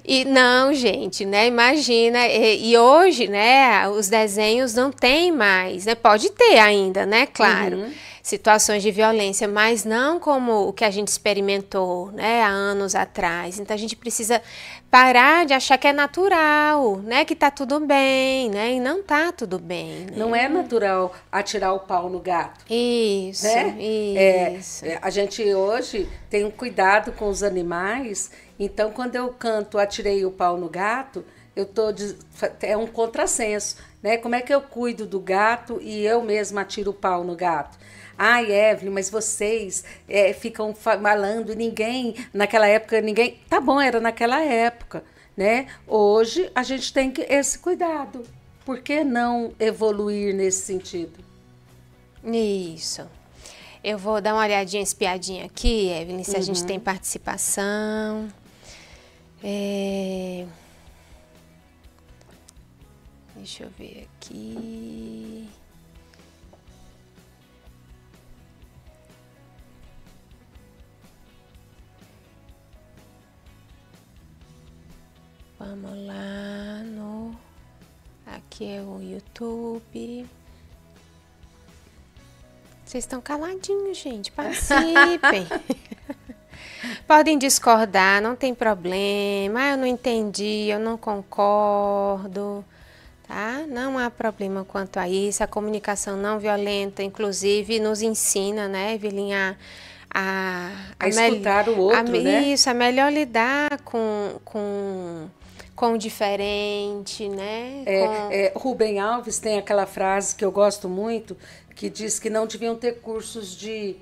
Speaker 5: E não, gente, né? Imagina, e hoje, né, os desenhos não tem mais, né? Pode ter ainda, né? Claro. Situações de violência, mas não como o que a gente experimentou, né, há anos atrás. Então a gente precisa parar de achar que é natural, né, que tá tudo bem, né, e não tá tudo bem. Né?
Speaker 6: Não é natural atirar o pau no gato.
Speaker 5: Isso,
Speaker 6: né?
Speaker 5: Isso.
Speaker 6: A gente hoje tem um cuidado com os animais, então quando eu canto Atirei o Pau no Gato, é um contrassenso, né? Como é que eu cuido do gato e eu mesma atiro o pau no gato? Ai, Evelyn, mas vocês ficam falando e ninguém, naquela época, ninguém... Tá bom, era naquela época, né? Hoje a gente tem esse cuidado. Por que não evoluir nesse sentido?
Speaker 5: Isso. Eu vou dar uma olhadinha, espiadinha aqui, Evelyn, se a gente tem participação. Deixa eu ver aqui... Vamos lá no... Aqui é o YouTube. Vocês estão caladinhos, gente. Participem. Podem discordar, não tem problema. Eu não entendi, eu não concordo. Tá? Não há problema quanto a isso. A comunicação não violenta, inclusive, nos ensina, né, Evelyn, a
Speaker 6: escutar o outro, né?
Speaker 5: Isso, a melhor lidar com o diferente, né?
Speaker 6: Rubem Alves tem aquela frase que eu gosto muito, que diz que não deviam ter cursos de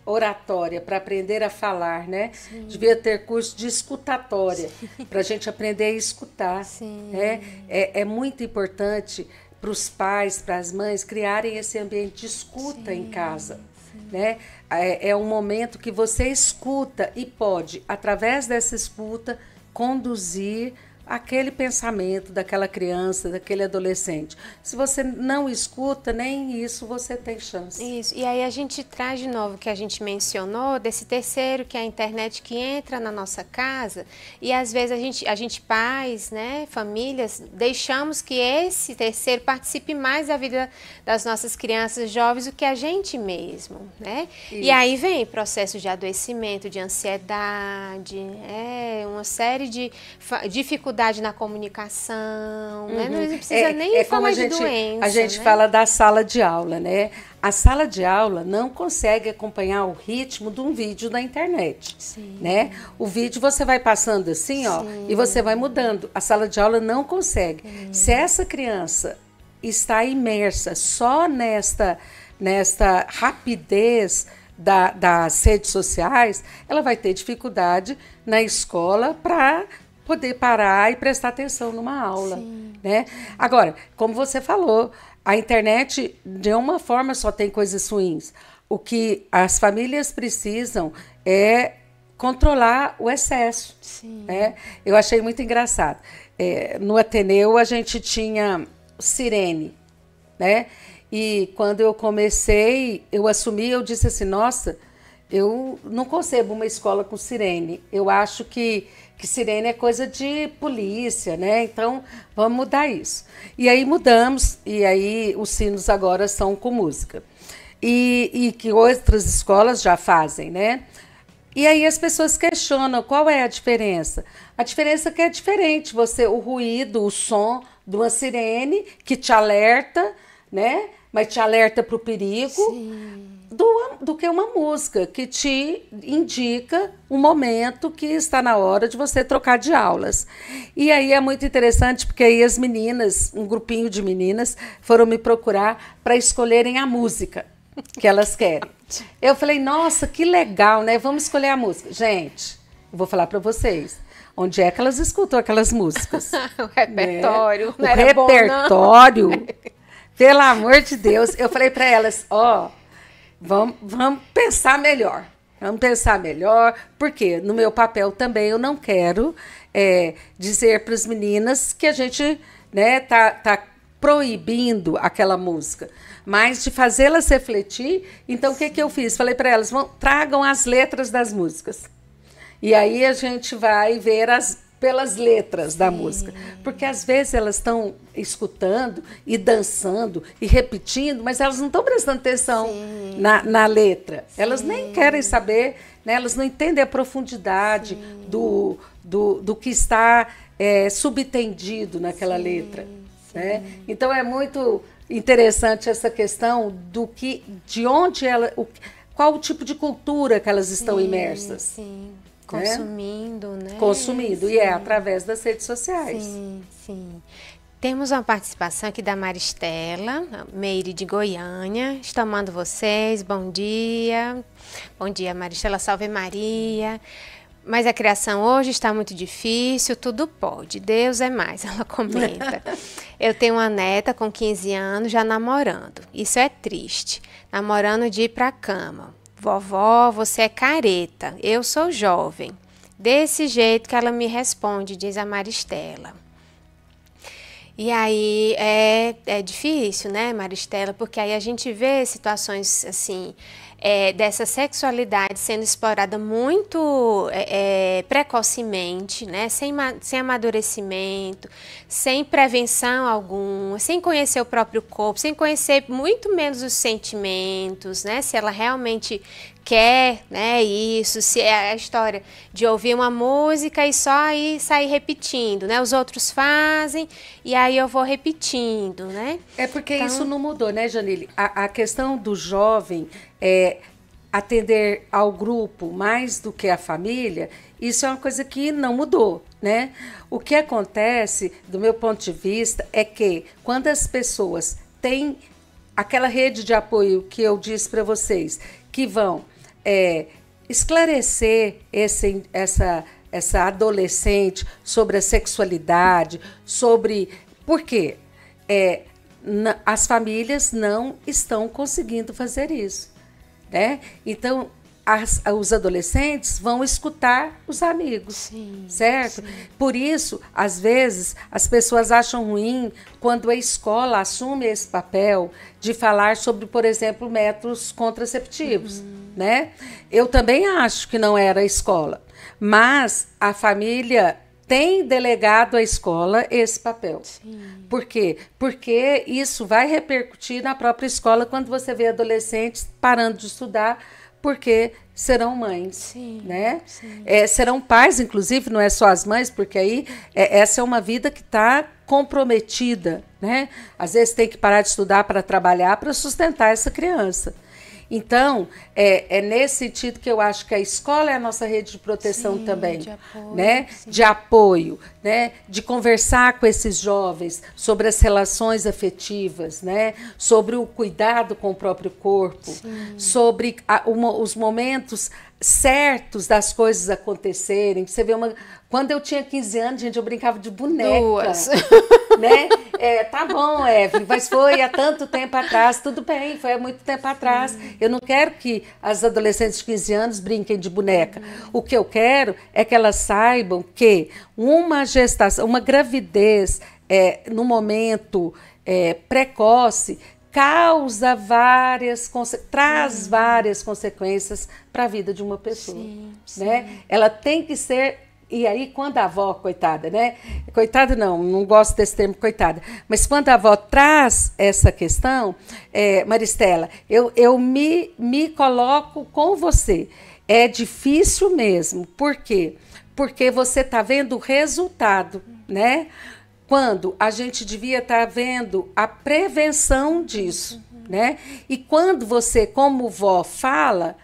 Speaker 6: oratória para aprender a falar, né? Sim. Devia ter curso de escutatória para a gente aprender a escutar.
Speaker 5: Sim.
Speaker 6: Né? É muito importante para os pais, para as mães criarem esse ambiente de escuta em casa. Né? É um momento que você escuta e pode, através dessa escuta, conduzir aquele pensamento daquela criança, daquele adolescente. Se você não escuta, nem isso você tem chance.
Speaker 5: Isso, e aí a gente traz de novo o que a gente mencionou, desse terceiro, que é a internet, que entra na nossa casa, e às vezes a gente pais, né, famílias, deixamos que esse terceiro participe mais da vida das nossas crianças jovens do que a gente mesmo, né? Isso. E aí vem processo de adoecimento, de ansiedade, uma série de dificuldades na comunicação, né? Não precisa nem falar de doença.
Speaker 6: A gente fala da sala de aula, né? A sala de aula não consegue acompanhar o ritmo de um vídeo da internet.
Speaker 5: Sim.
Speaker 6: Né? O vídeo você vai passando assim, ó, e você vai mudando. A sala de aula não consegue. Se essa criança está imersa só nesta rapidez das redes sociais, ela vai ter dificuldade na escola para poder parar e prestar atenção numa aula. Né? Agora, como você falou, a internet, de uma forma, só tem coisas ruins. O que as famílias precisam é controlar o excesso. Né? Eu achei muito engraçado. No Ateneu, a gente tinha sirene, né? E quando eu comecei, eu disse assim, nossa, eu não concebo uma escola com sirene. Eu acho que sirene é coisa de polícia, né? Então, vamos mudar isso. E aí mudamos, e aí os sinos agora são com música. E que outras escolas já fazem, né? E aí as pessoas questionam qual é a diferença. A diferença é que é diferente. O ruído, o som de uma sirene que te alerta, né? Mas te alerta para o perigo. Do que uma música que te indica um momento que está na hora de você trocar de aulas. E aí é muito interessante, porque aí as meninas, um grupinho de meninas, foram me procurar para escolherem a música que elas querem. Eu falei, nossa, que legal, né? Vamos escolher a música. Gente, eu vou falar para vocês. Onde é que elas escutam aquelas músicas?
Speaker 5: O repertório.
Speaker 6: Né? O repertório, bom, pelo amor de Deus. Eu falei para elas, vamos pensar melhor. Vamos pensar melhor, porque no meu papel também eu não quero dizer para as meninas que a gente tá proibindo aquela música, mas de fazê-las refletir. Então, o que eu fiz? Falei para elas, tragam as letras das músicas. E aí a gente vai ver pelas letras da música. Porque às vezes elas estão escutando e dançando e repetindo, mas elas não estão prestando atenção na letra. Elas nem querem saber, né? Elas não entendem a profundidade do que está subtendido naquela letra. Né? Então é muito interessante essa questão de onde qual o tipo de cultura que elas estão imersas.
Speaker 5: Sim. Consumindo, né?
Speaker 6: Consumindo, sim. E é através das redes sociais.
Speaker 5: Sim, sim. Temos uma participação aqui da Maristela, Meire de Goiânia. Estou amando vocês, bom dia. Bom dia, Maristela, salve Maria. Mas a criação hoje está muito difícil, tudo pode, Deus é mais, ela comenta. Eu tenho uma neta com 15 anos já namorando, isso é triste, namorando de ir para a cama. Vovó, você é careta, eu sou jovem. Desse jeito que ela me responde, diz a Maristela. E aí é difícil, né, Maristela? Porque aí a gente vê situações assim, dessa sexualidade sendo explorada muito precocemente, né? Sem amadurecimento, sem prevenção alguma, sem conhecer o próprio corpo, sem conhecer muito menos os sentimentos, né? Se ela realmente quer, né, isso, se é a história de ouvir uma música e só aí sair repetindo, né? Os outros fazem e aí eu vou repetindo, né?
Speaker 6: É porque então, isso não mudou, né, Janile? A questão do jovem atender ao grupo mais do que a família, isso é uma coisa que não mudou, né? O que acontece, do meu ponto de vista, é que quando as pessoas têm aquela rede de apoio que eu disse para vocês, que vão esclarecer essa adolescente sobre a sexualidade, sobre por quê? As famílias não estão conseguindo fazer isso, né? Então, os adolescentes vão escutar os amigos, sim, certo? Sim. Por isso, às vezes, as pessoas acham ruim quando a escola assume esse papel de falar sobre, por exemplo, métodos contraceptivos, né? Eu também acho que não era a escola, mas a família tem delegado à escola esse papel. Sim. Por quê? Porque isso vai repercutir na própria escola quando você vê adolescentes parando de estudar porque serão mães, sim, né? Sim. Serão pais, inclusive, não é só as mães, porque aí essa é uma vida que está comprometida, né? Às vezes tem que parar de estudar para trabalhar, para sustentar essa criança. Então, é nesse sentido que eu acho que a escola é a nossa rede de proteção, sim, também, de apoio, né? De apoio, né? De conversar com esses jovens sobre as relações afetivas, né? Sobre o cuidado com o próprio corpo, sim, sobre os momentos certos das coisas acontecerem. Você vê quando eu tinha 15 anos, gente, eu brincava de boneca.
Speaker 5: Duas.
Speaker 6: Né? Tá bom, Eve, mas foi há tanto tempo atrás. Tudo bem, foi há muito tempo atrás. Eu não quero que as adolescentes de 15 anos brinquem de boneca. O que eu quero é que elas saibam que uma gestação, uma gravidez no momento precoce, traz várias consequências para a vida de uma pessoa, sim, né? Sim. Ela tem que ser, e aí quando a avó, coitada, né? Coitada não gosto desse termo coitada, mas quando a avó traz essa questão, Maristela, eu me coloco com você. É difícil mesmo, por quê? Porque você está vendo o resultado, né? Quando a gente devia estar vendo a prevenção disso, né? E quando você, como vó, fala,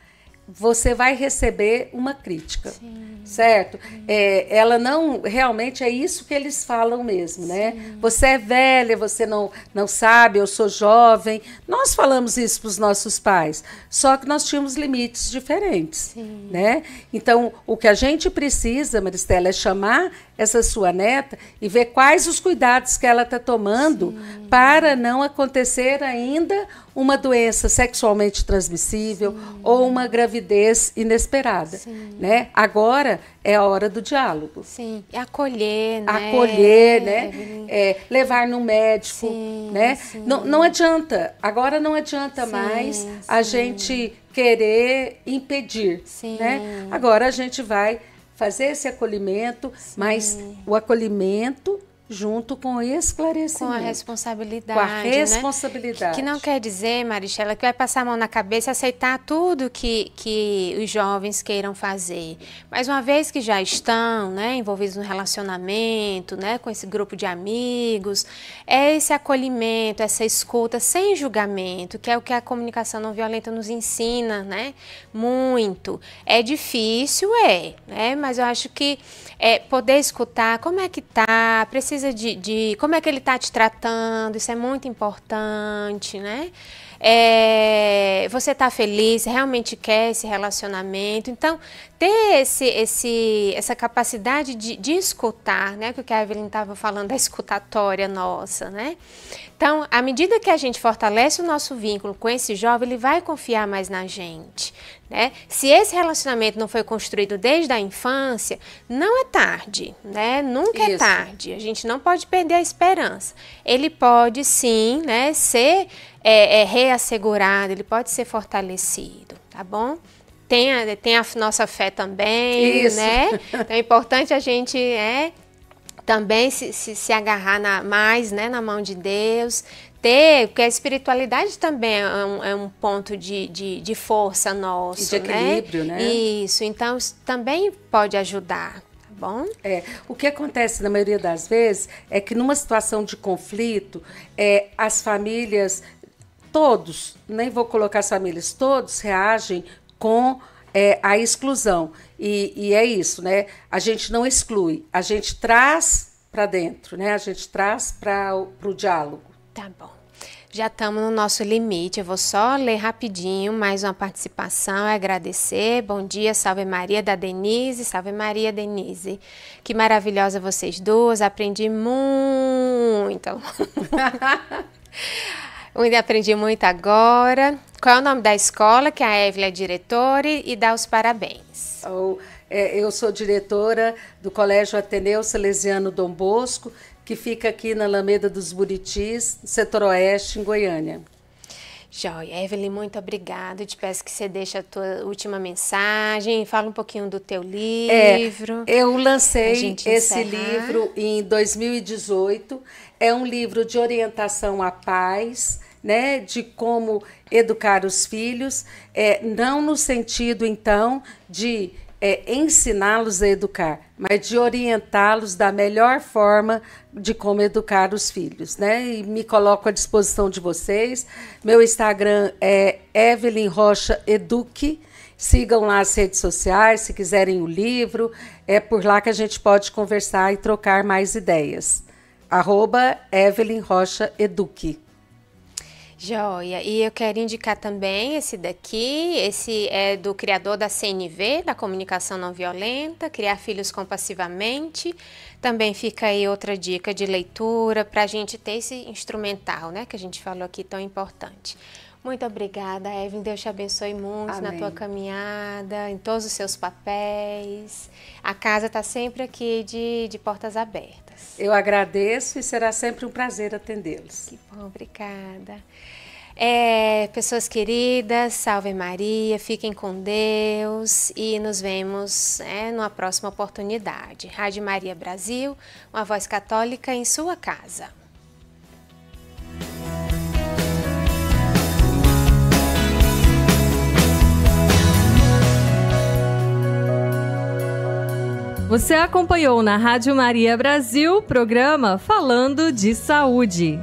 Speaker 6: você vai receber uma crítica. Sim. certo? Ela não, realmente é isso que eles falam mesmo, né? Você é velha, você não sabe, eu sou jovem. Nós falamos isso para os nossos pais, só que nós tínhamos limites diferentes, né? Então, o que a gente precisa, Maristela, é chamar essa sua neta e ver quais os cuidados que ela está tomando para não acontecer ainda uma doença sexualmente transmissível ou uma gravidez inesperada, né? Agora é a hora do diálogo.
Speaker 5: Sim, e acolher, né?
Speaker 6: Acolher, né? Levar no médico, né? Não adianta, agora não adianta mais a gente querer impedir, né? Agora a gente vai fazer esse acolhimento, mas o acolhimento junto com o esclarecimento.
Speaker 5: Com a responsabilidade.
Speaker 6: Com a responsabilidade.
Speaker 5: Né? Que não quer dizer, Maristela, que vai passar a mão na cabeça e aceitar tudo que os jovens queiram fazer. Mas uma vez que já estão, né, envolvidos no relacionamento, né, com esse grupo de amigos, é esse acolhimento, essa escuta sem julgamento, que é o que a comunicação não violenta nos ensina, né? Muito. É difícil, né? Mas eu acho que poder escutar como é que tá, precisa de como é que ele está te tratando, isso é muito importante, né? Você está feliz, realmente quer esse relacionamento, então ter essa capacidade de escutar, né? Que o que a Evelyn estava falando da escutatória nossa, né? Então, à medida que a gente fortalece o nosso vínculo com esse jovem, ele vai confiar mais na gente, né? Se esse relacionamento não foi construído desde a infância, não é tarde, né? Nunca é tarde. A gente não pode perder a esperança. Ele pode sim, né, ser reassegurado, ele pode ser fortalecido, tá bom? Tem a nossa fé também, né? Então é importante a gente também se agarrar mais, né, na mão de Deus, porque a espiritualidade também é um ponto de força nosso,
Speaker 6: e de equilíbrio, né?
Speaker 5: Isso, então isso também pode ajudar, tá bom?
Speaker 6: O que acontece na maioria das vezes é que numa situação de conflito, as famílias, todos, nem vou colocar as famílias, todos reagem com a exclusão. E é isso, né? A gente não exclui, a gente traz para dentro, né? A gente traz para o diálogo.
Speaker 5: Tá bom. Já estamos no nosso limite. Eu vou só ler rapidinho mais uma participação, agradecer. Bom dia, salve Maria, da Denise. Salve Maria, Denise. Que maravilhosa vocês duas. Aprendi muito. Aprendi muito agora. Qual é o nome da escola que a Evelyn é diretora e dá os parabéns?
Speaker 6: Eu sou diretora do Colégio Ateneu Salesiano Dom Bosco, que fica aqui na Alameda dos Buritis, setor oeste, em Goiânia.
Speaker 5: Joia. Evelyn, muito obrigada. Eu te peço que você deixe a tua última mensagem, fala um pouquinho do teu livro.
Speaker 6: Eu lancei esse livro em 2018. É um livro de orientação à paz, né, de como educar os filhos, não no sentido, então, de ensiná-los a educar, mas de orientá-los da melhor forma de como educar os filhos, né? E me coloco à disposição de vocês. Meu Instagram é Evelyn Rocha Eduque. Sigam lá as redes sociais, se quiserem o livro. É por lá que a gente pode conversar e trocar mais ideias. @Evelyn Rocha Eduque.
Speaker 5: Joia. E eu quero indicar também esse daqui, esse é do criador da CNV, da Comunicação Não Violenta, Criar Filhos Compassivamente. Também fica aí outra dica de leitura para a gente ter esse instrumental, né, que a gente falou aqui, tão importante. Muito obrigada, Evelyn. Deus te abençoe muito. Amém. Na tua caminhada, em todos os seus papéis. A casa está sempre aqui de portas abertas.
Speaker 6: Eu agradeço e será sempre um prazer atendê-los.
Speaker 5: Que bom, obrigada. Pessoas queridas, salve Maria, fiquem com Deus e nos vemos numa próxima oportunidade. Rádio Maria Brasil, uma voz católica em sua casa.
Speaker 4: Você acompanhou na Rádio Maria Brasil o programa Falando de Saúde.